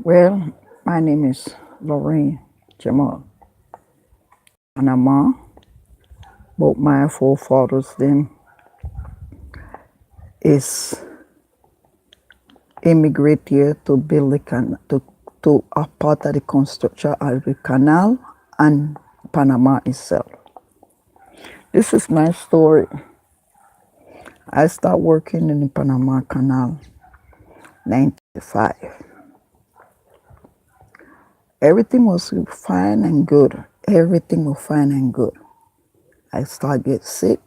Well, my name is Lorraine Jamal. Panama. Both my forefathers them is immigrate here to build the to a part of the construction of the canal and Panama itself. This is my story. I started working in the Panama Canal 95. Everything was fine and good. Everything was fine and good. I started get sick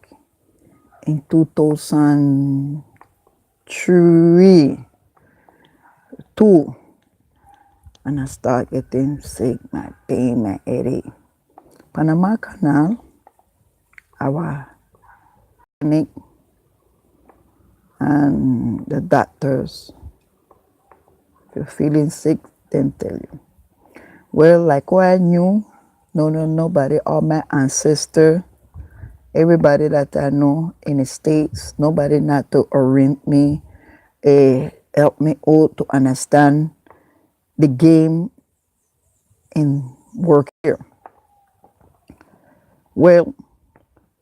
in 2003, 2, and I started getting sick, my pain, my headache. Panama Canal, our clinic, and the doctors, if you're feeling sick, then tell you. Well, like what I knew, nobody, all my ancestors, everybody that I know in the States, nobody not to orient me, help me out to understand the game in work here. Well,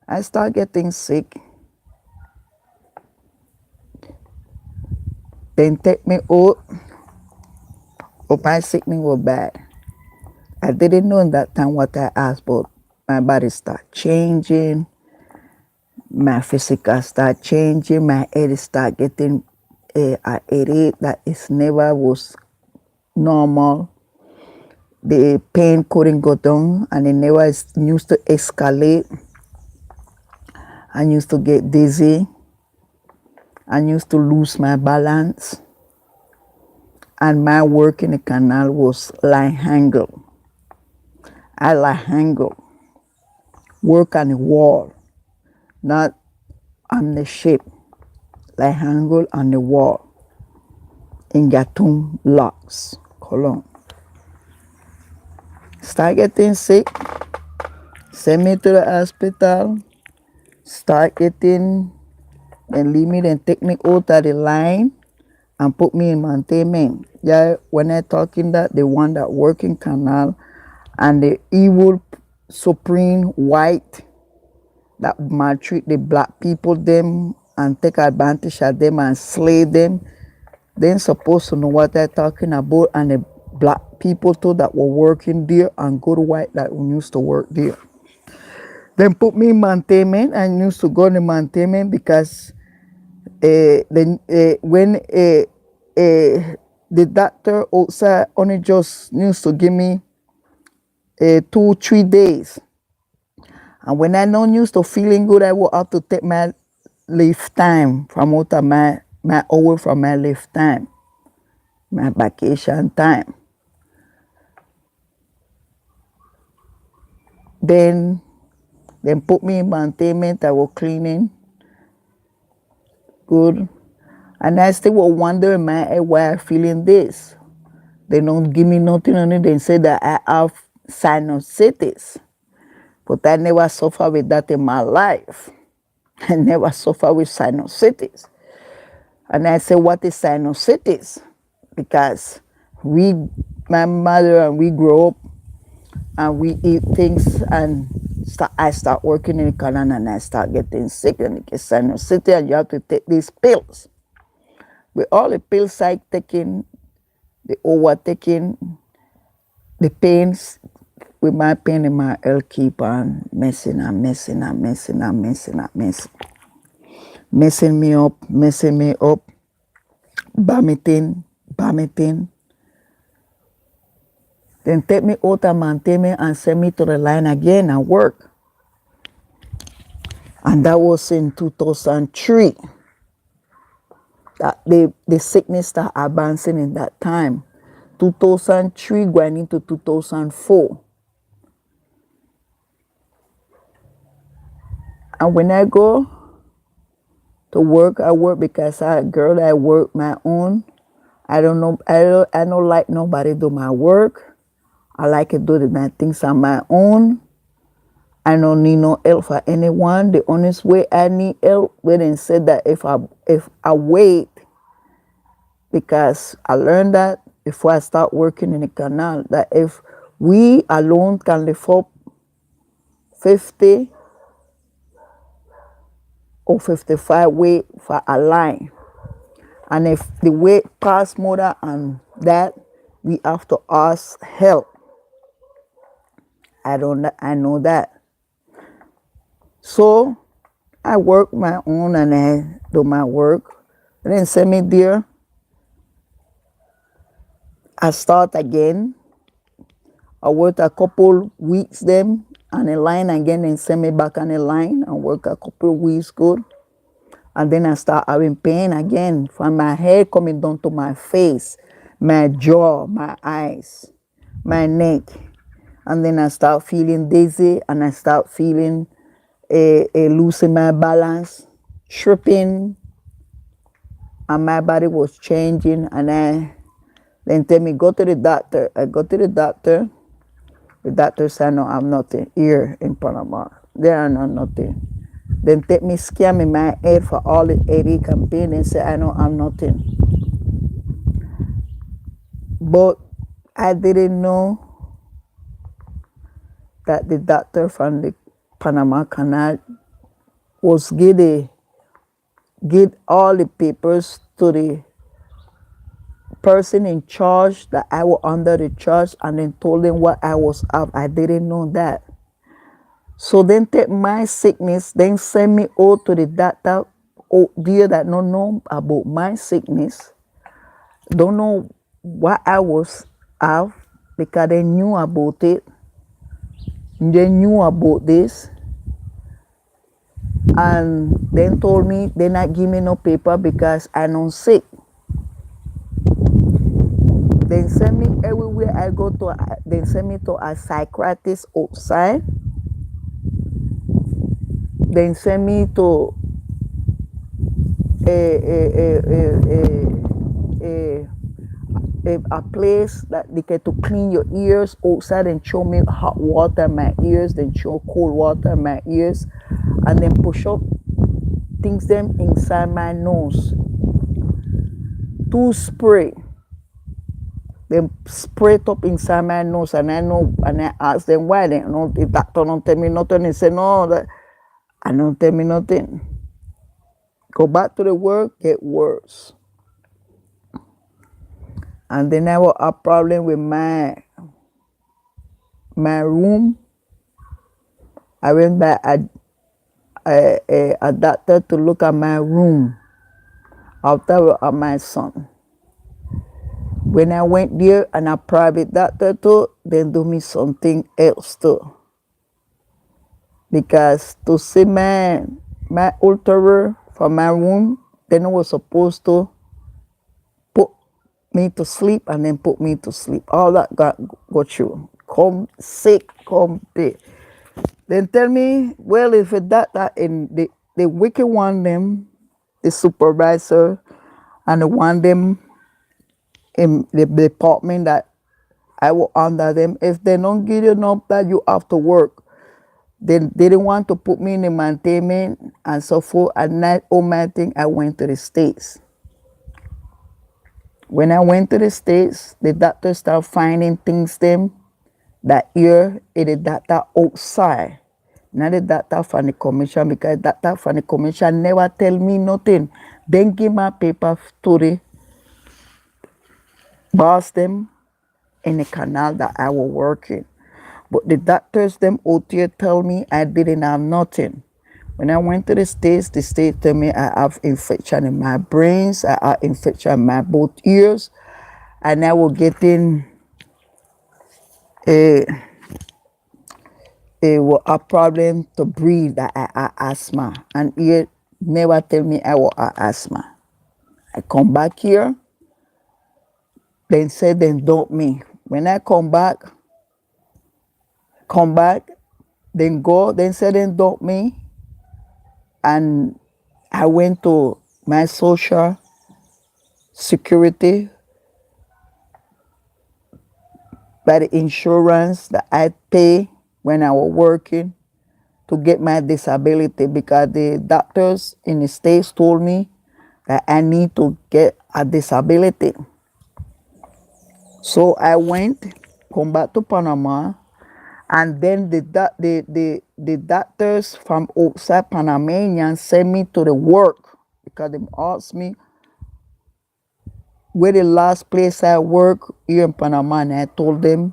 I start getting sick. Then take me out. Oh, my sickness was bad. I didn't know in that time what I asked, but my body start changing. My physical start changing. My head start getting a headache that is never was normal. The pain couldn't go down, and it never used to escalate. I used to get dizzy. I used to lose my balance. And my work in the canal was like angle. I like angle. Work on the wall, not on the ship. Like angle on the wall. In Gatun Locks, Cologne. Start getting sick. Send me to the hospital. Start getting, and leave me, then take me out of the line and put me in maintainment. Yeah, when I talking that, the one that work in canal and the evil supreme white that maltreat the black people them and take advantage of them and slay them, they supposed to know what they're talking about, and the black people too that were working there and good white that used to work there. Then put me in maintainment and used to go to maintainment because when the doctor outside only just used to give me 2-3 days. And when I don't used to feeling good, I will have to take my leave time from out of my hour from my leave time, my vacation time. Then put me in maintainment. I was cleaning good. And I still was wondering in my head why I feeling this. They don't give me nothing on it. They say that I have sinusitis. But I never suffered with that in my life. I never suffered with sinusitis. And I said, what is sinusitis? Because my mother and we grow up and we eat things, and I start working in the canal and I start getting sick and it gets sinusitis, and you have to take these pills. With all the pills I taking, the overtaking, the pains, with my pain in my health keep on messing me up, vomiting. Then take me out of maintainment and send me to the line again and work. And that was in 2003. That the sickness started advancing in that time. 2003 going into 2004. And when I go to work, I work because I work my own. I don't like nobody do my work. I like to do my things on my own. I don't need no help for anyone. The honest way I need help, when they said that if I wait, because I learned that before I start working in the canal, that if we alone can lift up 50 or 55 weight for a line, and if the weight pass more than that, we have to ask help. I know that. So I work my own and I do my work. And then send me there. I start again. I work a couple weeks then on the line again and send me back on the line and work a couple weeks good. And then I start having pain again from my head coming down to my face, my jaw, my eyes, my neck. And then I start feeling dizzy and I start feeling losing my balance, tripping, and my body was changing. And I then tell me, go to the doctor. I go to the doctor. The doctor said, no, I'm nothing here in Panama. There are not nothing. Then take me scan in my head for all the headache and pain and say, I know I'm nothing. But I didn't know that the doctor from the Panama Canal was get all the papers to the person in charge, that I was under the charge, and then told them what I was up. I didn't know that. So then take my sickness, then send me out to the doctor there that don't know about my sickness, don't know what I was have, because they knew about it. They knew about this. And then told me they not give me no paper because I not sick. Then send me everywhere I go to. Then send me to a psychiatrist outside. Then send me to a place that they get to clean your ears outside and show me hot water in my ears, then show cold water in my ears, and then push up things them inside my nose. To spray. They spray it up inside my nose, and I know, and I ask them why. They don't, the doctor don't tell me nothing. They say no, that I don't tell me nothing. Go back to the work, get worse. And then I have a problem with my room. I went by a doctor to look at my room after my son. When I went there and a private doctor too, they do me something else too. Because to see my alterer for my room, then I was supposed to put me to sleep and then put me to sleep. All that got through. Come sick, come dead. Then tell me, well, if it that in the wicked one them, the supervisor, and the one them in the department that I was under them, if they don't give you enough that you have to work, then they didn't want to put me in the maintainment and so forth. And that all my thing, I went to the States. When I went to the States, the doctor started finding things them that here is the doctor outside. Not the doctor from the commission, because the doctor from the commission never tell me nothing. Then give my paper to the boss them in the canal that I was working. But the doctors them out here tell me I didn't have nothing. When I went to the States tell me I have infection in my brains, I have infection in my both ears, and I was getting a problem to breathe, that I have asthma. And here never tell me I was asthma. I come back here, then say they dump me. When I come back, then go, then say they dump me. And I went to my social security by the insurance that I pay when I was working to get my disability, because the doctors in the States told me that I need to get a disability. So I went, come back to Panama, and then the doctors from outside Panamanian sent me to the work because they asked me where the last place I work here in Panama, and I told them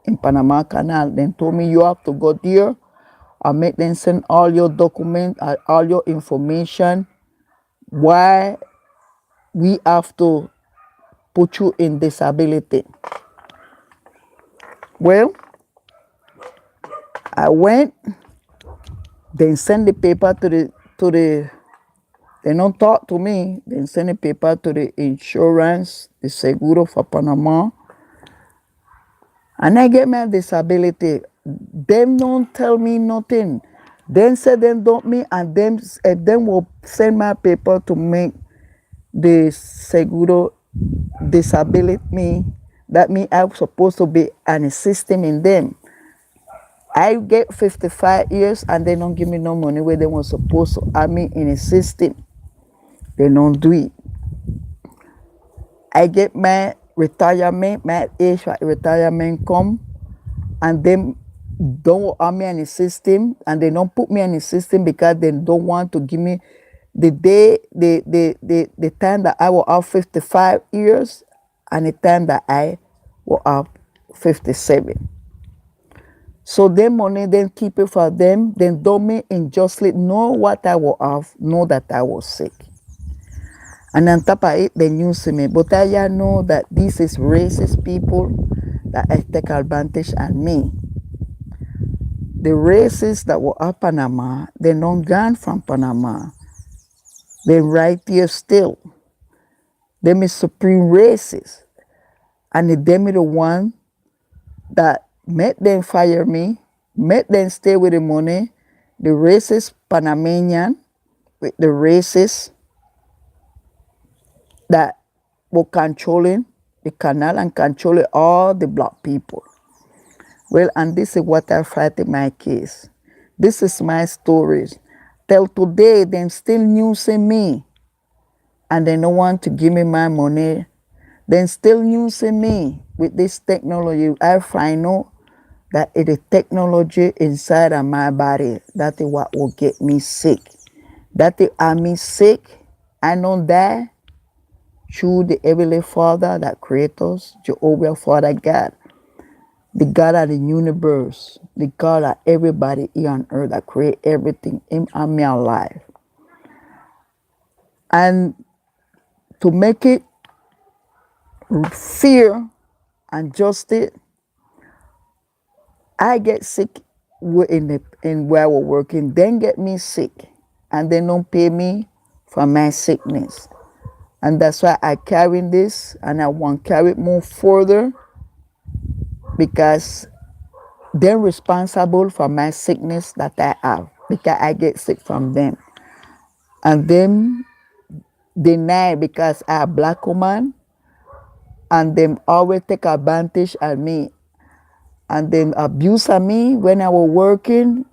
in Panama Canal. They told me you have to go there. I make them send all your documents, all your information. Why we have to put you in disability? Well, I went. They send the paper to the. They don't talk to me. They send the paper to the insurance, the seguro for Panama, and I get my disability. Them don't tell me nothing. Then say them don't me, and them will send my paper to make the seguro disability me. That means I'm supposed to be an system in them. I get 55 years and they don't give me no money where they were supposed to have me in a system. They don't do it. I get my retirement, my age for retirement come, and them don't have me in the system, and they don't put me in the system because they don't want to give me the day, the time that I will have 55 years and the time that I will have 57. So them money, then keep it for them, then don't me unjustly know what I will have, know that I was sick. And on top of it, they use me. But I know that this is racist people that I take advantage of me. The racists that were at Panama, they don't gone from Panama. They're right here still. Them is supreme racists. And them is the one that made them fire me, made them stay with the money. The racist Panamanian with the racists that were controlling the canal and controlling all the black people. Well, and this is what I fight in my case. This is my stories. Till today, them still using me, and they don't want to give me my money. They still using me with this technology. I find out that it is technology inside of my body. That is what will get me sick. That is me sick. I don't die through the Heavenly Father that created us, Jehovah Father God, the God of the universe, the God of everybody here on earth that create everything in me alive. And to make it fair and justice, I get sick in where I was working, then get me sick, and they don't pay me for my sickness. And that's why I carry this, and I want to carry it more further, because they're responsible for my sickness that I have, because I get sick from them. And them deny because I'm a black woman, and them always take advantage of me, and them abuse of me when I was working.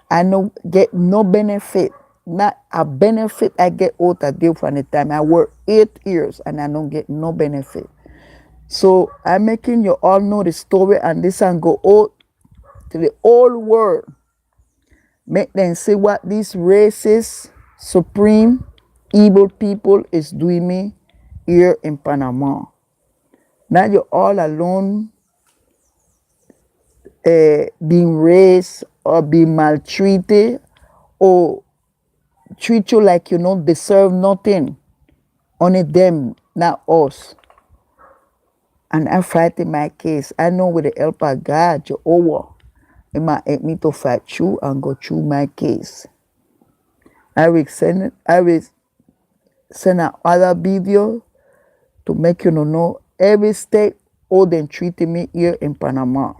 I don't get no benefit. Not a benefit I get out of deal from the time I work 8 years and I don't get no benefit. So I'm making you all know the story, and this and go out to the whole world. Make them see what these racist, supreme, evil people is doing me here in Panama. Now you're all alone, being raised or being maltreated, or treat you like you don't deserve nothing. Only them, not us. And I'm fighting my case. I know with the help of God, Jehovah, it might help me to fight through and go through my case. I will send another video to make you know every state how they treating me here in Panama.